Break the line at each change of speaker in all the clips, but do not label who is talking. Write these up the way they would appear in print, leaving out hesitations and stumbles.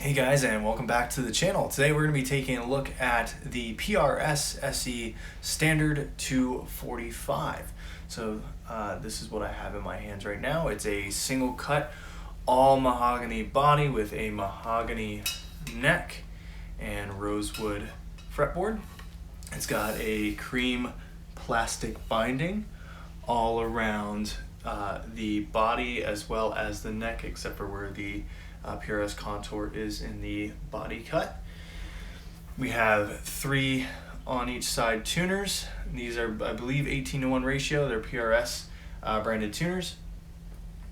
Hey guys, and welcome back to the channel. Today we're going to be taking a look at the PRS SE Standard 245. So this is what I have in my hands right now. It's a single cut, all mahogany body with a mahogany neck and rosewood fretboard. It's got a cream plastic binding all around the body as well as the neck, except for where the PRS contour is in the body cut. We have 3 on each side tuners. These are, I believe, 18:1 ratio. They're PRS branded tuners.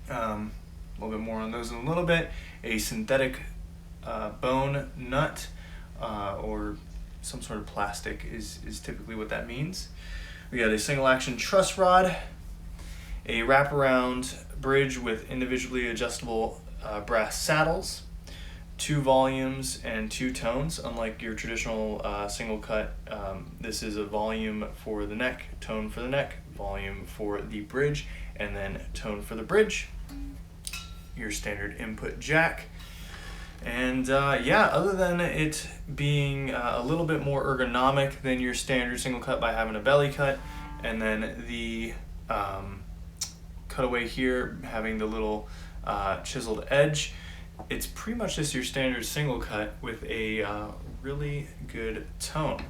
A little bit more on those in a little bit. A synthetic bone nut or some sort of plastic is typically what that means. We got a single action truss rod, a wraparound bridge with individually adjustable brass saddles, 2 volumes and 2 tones. Unlike your traditional single cut, this is a volume for the neck, tone for the neck, volume for the bridge, and then tone for the bridge. Your standard input jack. And yeah, other than it being a little bit more ergonomic than your standard single cut by having a belly cut, and then the cutaway here having the little chiseled edge, it's pretty much just your standard single cut with a really good tone.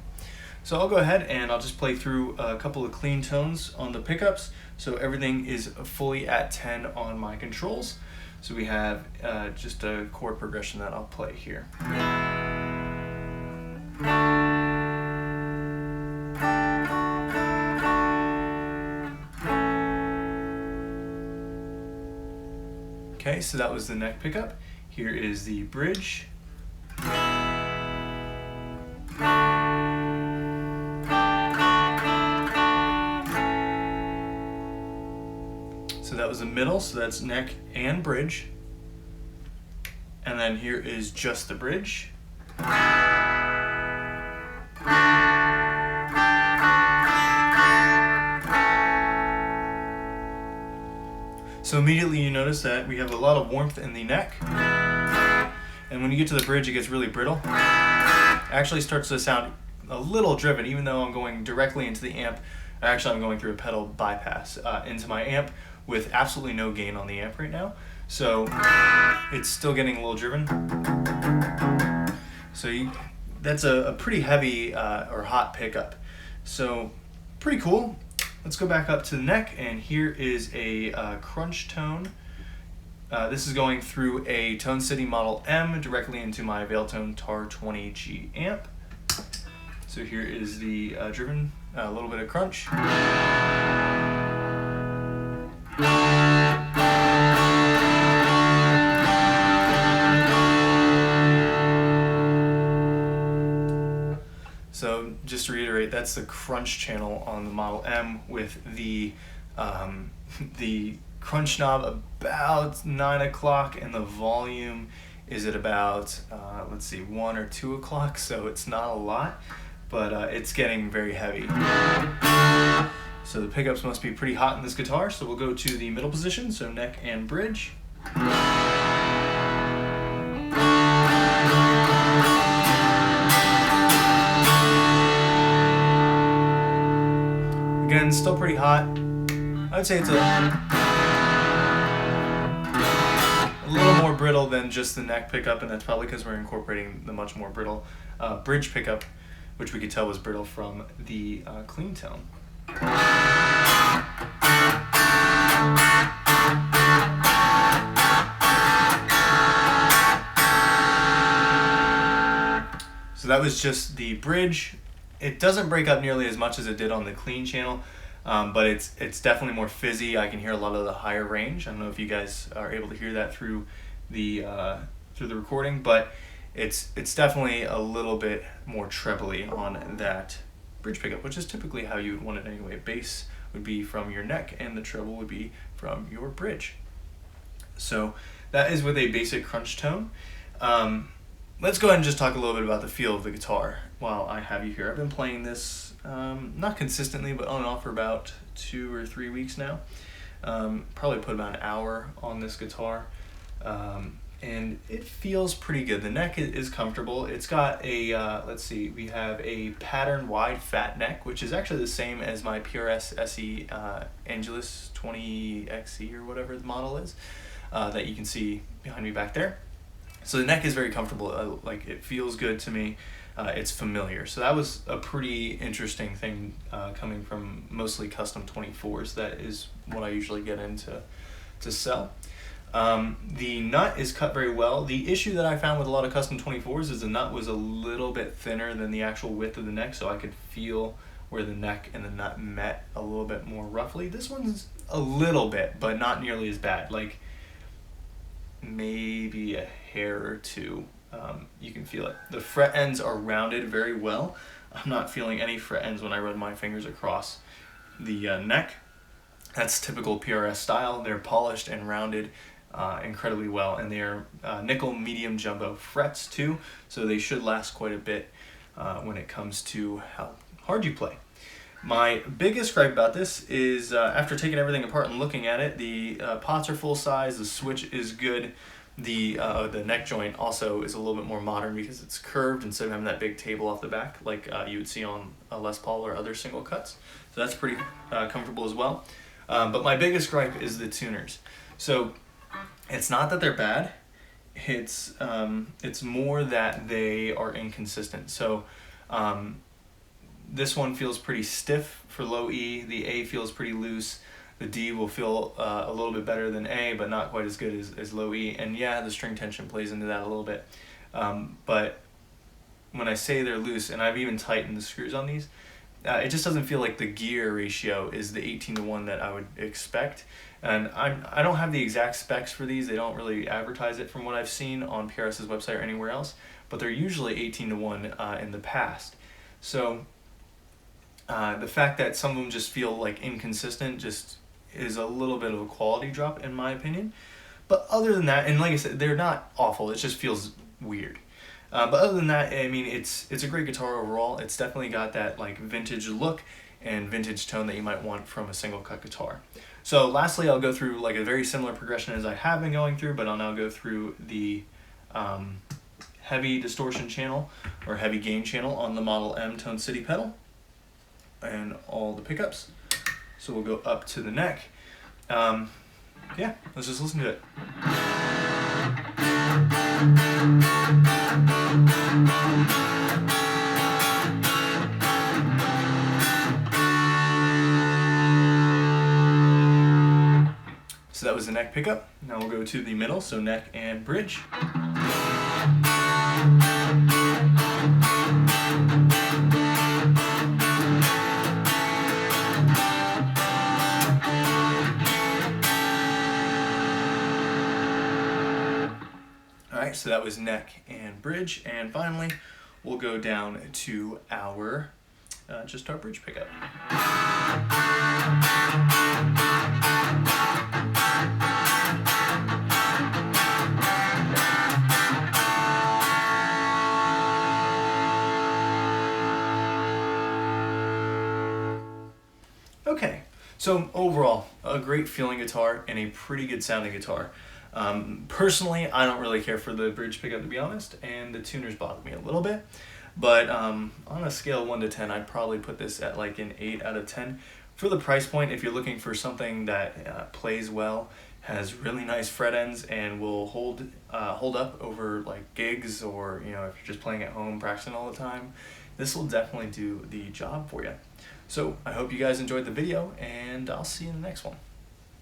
So I'll go ahead and I'll just play through a couple of clean tones on the pickups, so everything is fully at 10 on my controls. So we have just a chord progression that I'll play here. Okay, so that was the neck pickup. Here is the bridge. So that was the middle, so that's neck and bridge. And then here is just the bridge. So immediately you notice that we have a lot of warmth in the neck. And when you get to the bridge, it gets really brittle. It actually starts to sound a little driven, even though I'm going directly into the amp. Actually, I'm going through a pedal bypass into my amp with absolutely no gain on the amp right now. So it's still getting a little driven. So that's a pretty heavy or hot pickup. So pretty cool. Let's go back up to the neck, and here is a crunch tone. This is going through a Tone City Model M directly into my Veiltone TAR 20G amp. So here is the driven, a little bit of crunch. So just to reiterate, that's the crunch channel on the Model M with the crunch knob about 9 o'clock, and the volume is at about, let's see, 1 or 2 o'clock, so it's not a lot, but it's getting very heavy. So the pickups must be pretty hot in this guitar, so we'll go to the middle position, so neck and bridge. Again, still pretty hot. I would say it's a little more brittle than just the neck pickup, and that's probably because we're incorporating the much more brittle bridge pickup, which we could tell was brittle from the clean tone. So that was just the bridge. It doesn't break up nearly as much as it did on the clean channel, but it's definitely more fizzy. I can hear a lot of the higher range. I don't know if you guys are able to hear that through the recording, but it's definitely a little bit more trebly on that bridge pickup, which is typically how you would want it anyway. Bass would be from your neck, and the treble would be from your bridge. So that is with a basic crunch tone. Let's go ahead and just talk a little bit about the feel of the guitar while I have you here. I've been playing this not consistently, but on and off for about 2 or 3 weeks now. Probably put about an hour on this guitar. and it feels pretty good. The neck is comfortable. It's got a, let's see, we have a pattern wide fat neck, which is actually the same as my PRS SE Angelus 20XE or whatever the model is, that you can see behind me back there. So the neck is very comfortable, like it feels good to me. It's familiar. So that was a pretty interesting thing coming from mostly custom 24s. That is what I usually get into to sell. The nut is cut very well. The issue that I found with a lot of custom 24s is the nut was a little bit thinner than the actual width of the neck, so I could feel where the neck and the nut met a little bit more roughly. This one's a little bit, but not nearly as bad. Like maybe a hair or two. You can feel it. The fret ends are rounded very well. I'm not feeling any fret ends when I run my fingers across the neck. That's typical PRS style. They're polished and rounded incredibly well, and they are nickel medium jumbo frets too, so they should last quite a bit when it comes to how hard you play. My biggest gripe about this is after taking everything apart and looking at it, the pots are full size, the switch is good, the neck joint also is a little bit more modern because it's curved instead of having that big table off the back like you would see on a Les Paul or other single cuts. So that's pretty comfortable as well. But my biggest gripe is the tuners. So it's not that they're bad, it's more that they are inconsistent. So this one feels pretty stiff for low E, the A feels pretty loose, the D will feel a little bit better than A, but not quite as good as low E, and yeah, the string tension plays into that a little bit. But when I say they're loose, and I've even tightened the screws on these, it just doesn't feel like the gear ratio is the 18:1 that I would expect. And I don't have the exact specs for these. They don't really advertise it from what I've seen on PRS's website or anywhere else, but they're usually 18:1 in the past. So the fact that some of them just feel like inconsistent just is a little bit of a quality drop in my opinion. But other than that, and like I said, they're not awful, it just feels weird. But other than that, I mean, it's a great guitar overall. It's definitely got that like vintage look and vintage tone that you might want from a single cut guitar. So lastly, I'll go through like a very similar progression as I have been going through, but I'll now go through the heavy distortion channel or heavy gain channel on the Model M Tone City pedal and all the pickups. So we'll go up to the neck. Yeah, let's just listen to it. So that was the neck pickup. Now we'll go to the middle, so neck and bridge. Alright, so that was neck and bridge, and finally we'll go down to our just our bridge pickup. Okay, so overall, a great feeling guitar and a pretty good sounding guitar. Personally, I don't really care for the bridge pickup, to be honest, and the tuners bother me a little bit. But on a scale of 1 to 10, I'd probably put this at like an 8 out of 10. For the price point, if you're looking for something that plays well, has really nice fret ends, and will hold up over like gigs, or if you're just playing at home, practicing all the time, this will definitely do the job for you. So I hope you guys enjoyed the video, and I'll see you in the next one.